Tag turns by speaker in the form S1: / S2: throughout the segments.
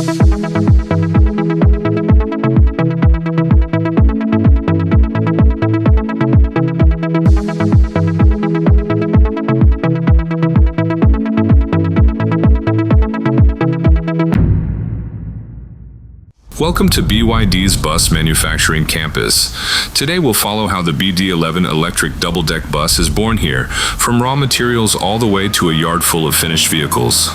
S1: Welcome to BYD's bus manufacturing campus. Today we'll follow how the BD11 electric double-deck bus is born here, from raw materials all the way to a yard full of finished vehicles.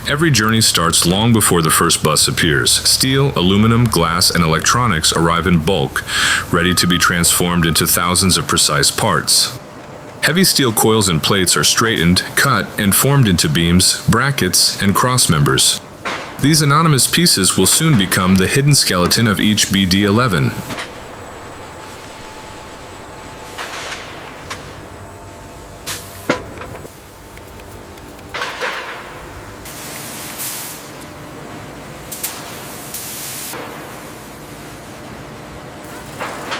S1: Every journey starts long before the first bus appears. Steel, aluminum, glass, and electronics arrive in bulk, ready to be transformed into thousands of precise parts. Heavy steel coils and plates are straightened, cut, and formed into beams, brackets, and cross members. These anonymous pieces will soon become the hidden skeleton of each BD11.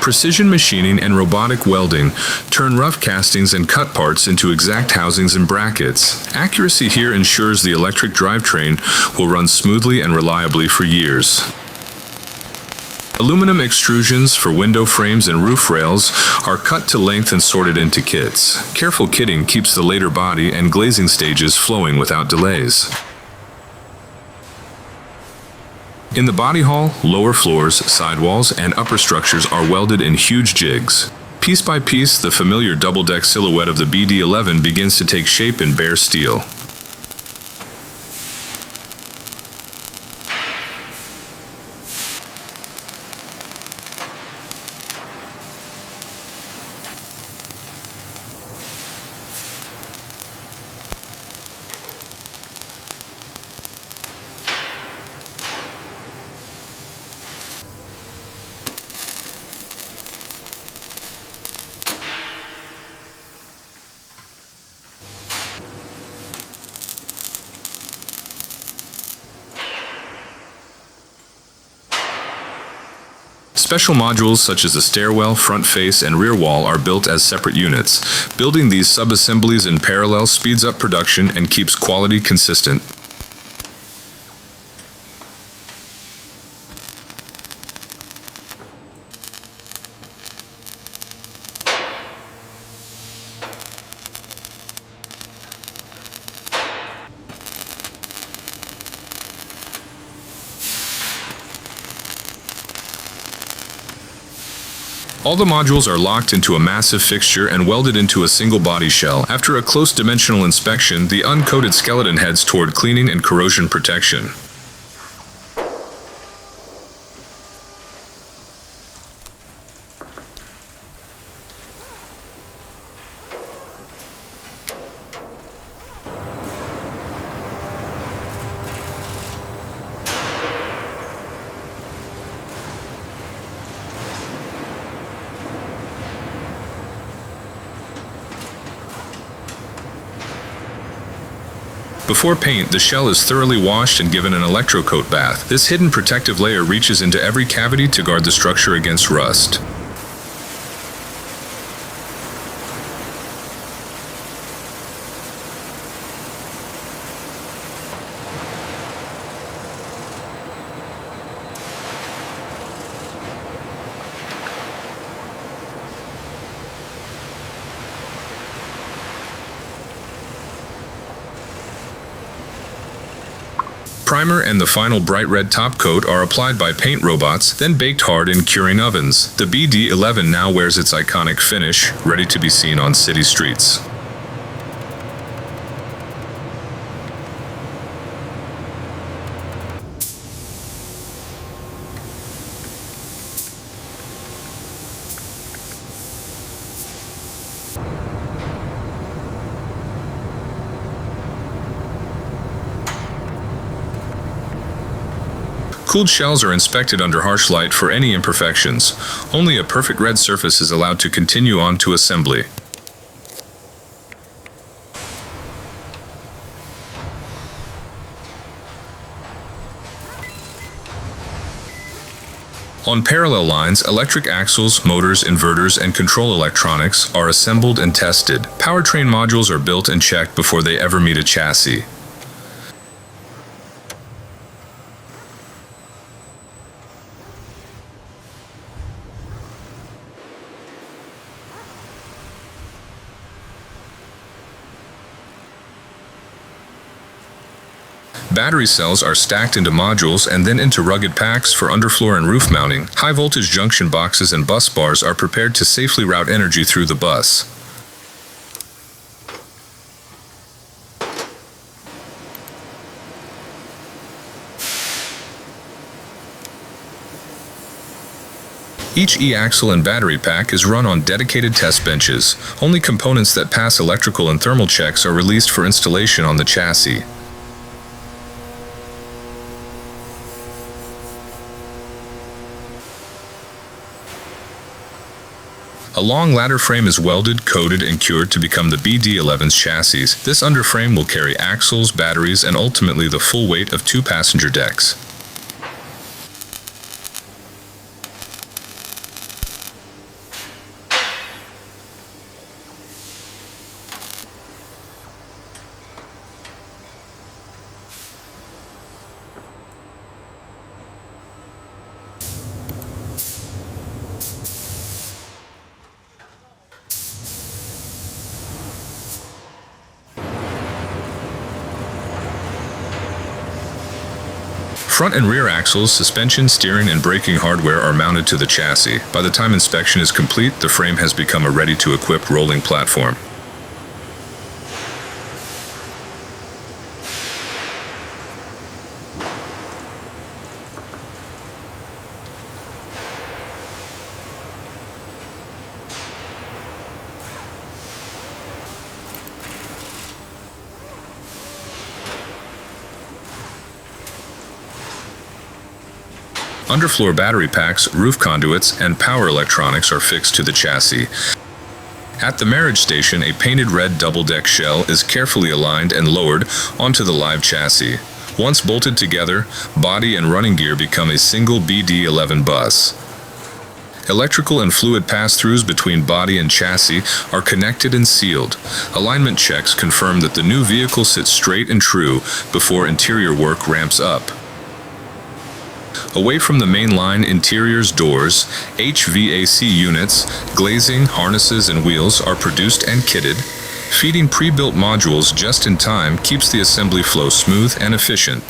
S1: Precision machining and robotic welding turn rough castings and cut parts into exact housings and brackets. Accuracy here ensures the electric drivetrain will run smoothly and reliably for years. Aluminum extrusions for window frames and roof rails are cut to length and sorted into kits. Careful kitting keeps the later body and glazing stages flowing without delays. In the body hall, lower floors, sidewalls, and upper structures are welded in huge jigs. Piece by piece, the familiar double-deck silhouette of the BD11 begins to take shape in bare steel. Special modules such as the stairwell, front face, and rear wall are built as separate units. Building these sub-assemblies in parallel speeds up production and keeps quality consistent. All the modules are locked into a massive fixture and welded into a single body shell. After a close dimensional inspection, the uncoated skeleton heads toward cleaning and corrosion protection. Before paint, the shell is thoroughly washed and given an electrocoat bath. This hidden protective layer reaches into every cavity to guard the structure against rust. Primer and the final bright red top coat are applied by paint robots, then baked hard in curing ovens. The BD11 now wears its iconic finish, ready to be seen on city streets. Cooled shells are inspected under harsh light for any imperfections. Only a perfect red surface is allowed to continue on to assembly. On parallel lines, electric axles, motors, inverters, and control electronics are assembled and tested. Powertrain modules are built and checked before they ever meet a chassis. Battery cells are stacked into modules and then into rugged packs for underfloor and roof mounting. High-voltage junction boxes and bus bars are prepared to safely route energy through the bus. Each e-axle and battery pack is run on dedicated test benches. Only components that pass electrical and thermal checks are released for installation on the chassis. A long ladder frame is welded, coated, and cured to become the BD11's chassis. This underframe will carry axles, batteries, and ultimately the full weight of 2 passenger decks. Front and rear axles, suspension, steering, and braking hardware are mounted to the chassis. By the time inspection is complete, the frame has become a ready-to-equip rolling platform. Underfloor battery packs, roof conduits, and power electronics are fixed to the chassis. At the marriage station, a painted red double-deck shell is carefully aligned and lowered onto the live chassis. Once bolted together, body and running gear become a single BD11 bus. Electrical and fluid pass-throughs between body and chassis are connected and sealed. Alignment checks confirm that the new vehicle sits straight and true before interior work ramps up. Away from the main line, interiors, doors, HVAC units, glazing, harnesses, and wheels are produced and kitted. Feeding pre-built modules just in time keeps the assembly flow smooth and efficient.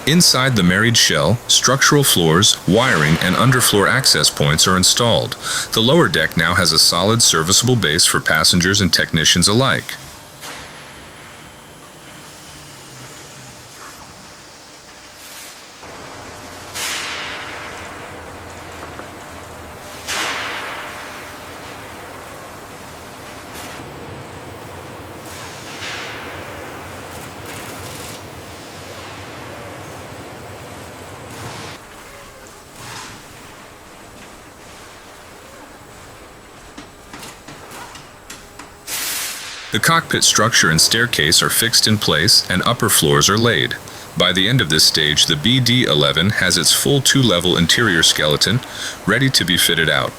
S1: Inside the married shell, structural floors, wiring, and underfloor access points are installed. The lower deck now has a solid, serviceable base for passengers and technicians alike. The cockpit structure and staircase are fixed in place and upper floors are laid. By the end of this stage, the BD11 has its full two-level interior skeleton ready to be fitted out.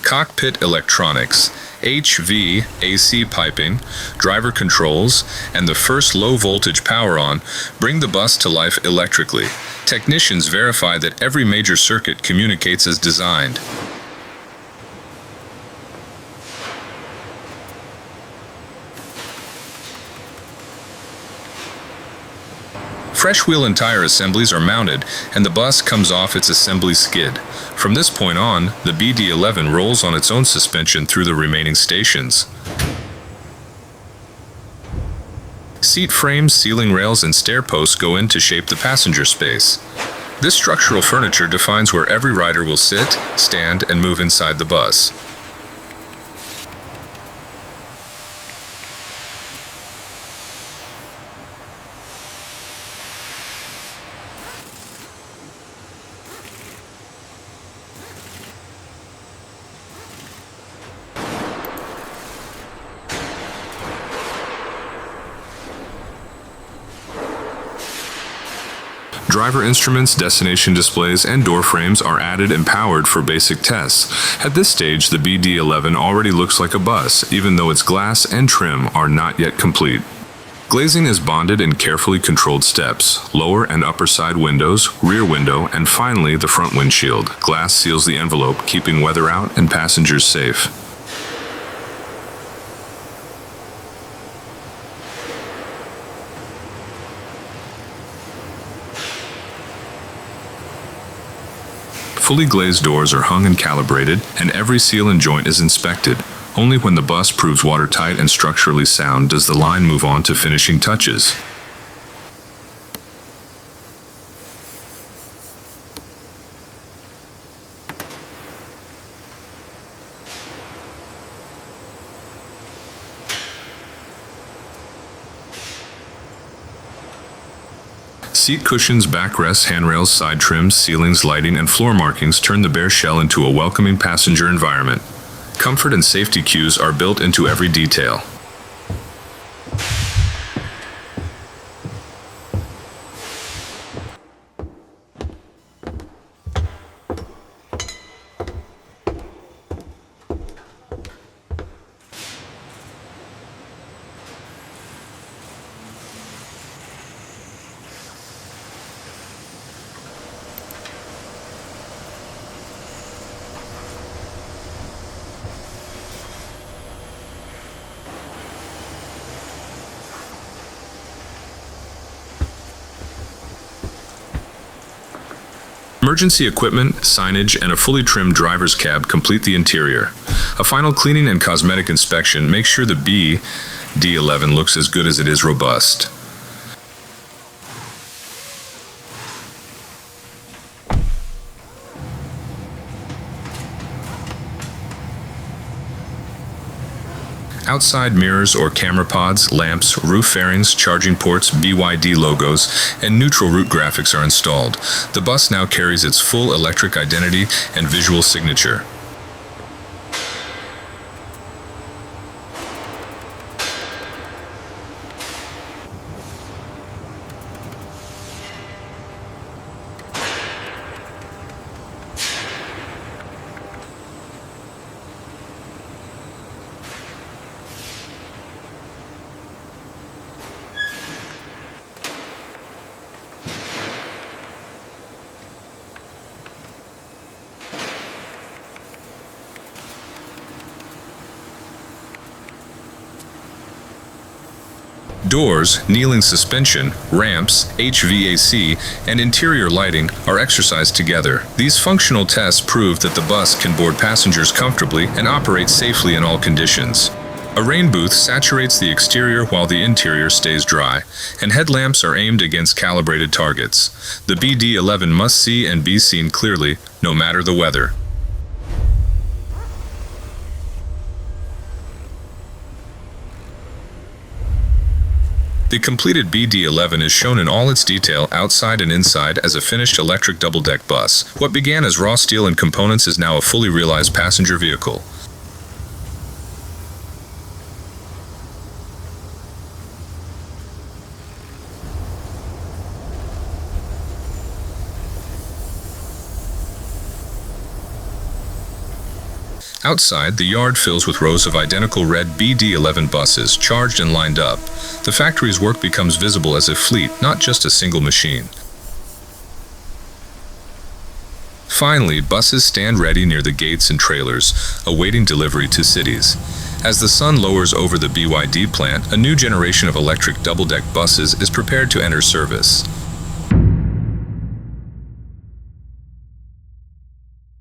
S1: Cockpit electronics, HVAC piping, driver controls, and the first low-voltage power-on bring the bus to life electrically. Technicians verify that every major circuit communicates as designed. Fresh wheel and tire assemblies are mounted, and the bus comes off its assembly skid. From this point on, the BD11 rolls on its own suspension through the remaining stations. Seat frames, ceiling rails, and stair posts go in to shape the passenger space. This structural furniture defines where every rider will sit, stand, and move inside the bus. Driver instruments, destination displays, and door frames are added and powered for basic tests. At this stage, the BD11 already looks like a bus, even though its glass and trim are not yet complete. Glazing is bonded in carefully controlled steps: lower and upper side windows, rear window, and finally the front windshield. Glass seals the envelope, keeping weather out and passengers safe. Fully glazed doors are hung and calibrated, and every seal and joint is inspected. Only when the bus proves watertight and structurally sound does the line move on to finishing touches. Seat cushions, backrests, handrails, side trims, ceilings, lighting, and floor markings turn the bare shell into a welcoming passenger environment. Comfort and safety cues are built into every detail. Emergency equipment, signage, and a fully trimmed driver's cab complete the interior. A final cleaning and cosmetic inspection makes sure the BD11 looks as good as it is robust. Outside mirrors or camera pods, lamps, roof fairings, charging ports, BYD logos, and neutral route graphics are installed. The bus now carries its full electric identity and visual signature. Doors, kneeling suspension, ramps, HVAC, and interior lighting are exercised together. These functional tests prove that the bus can board passengers comfortably and operate safely in all conditions. A rain booth saturates the exterior while the interior stays dry, and headlamps are aimed against calibrated targets. The BD11 must see and be seen clearly, no matter the weather. The completed BD11 is shown in all its detail outside and inside as a finished electric double-deck bus. What began as raw steel and components is now a fully realized passenger vehicle. Outside, the yard fills with rows of identical red BD11 buses, charged and lined up. The factory's work becomes visible as a fleet, not just a single machine. Finally, buses stand ready near the gates and trailers, awaiting delivery to cities. As the sun lowers over the BYD plant, a new generation of electric double-deck buses is prepared to enter service.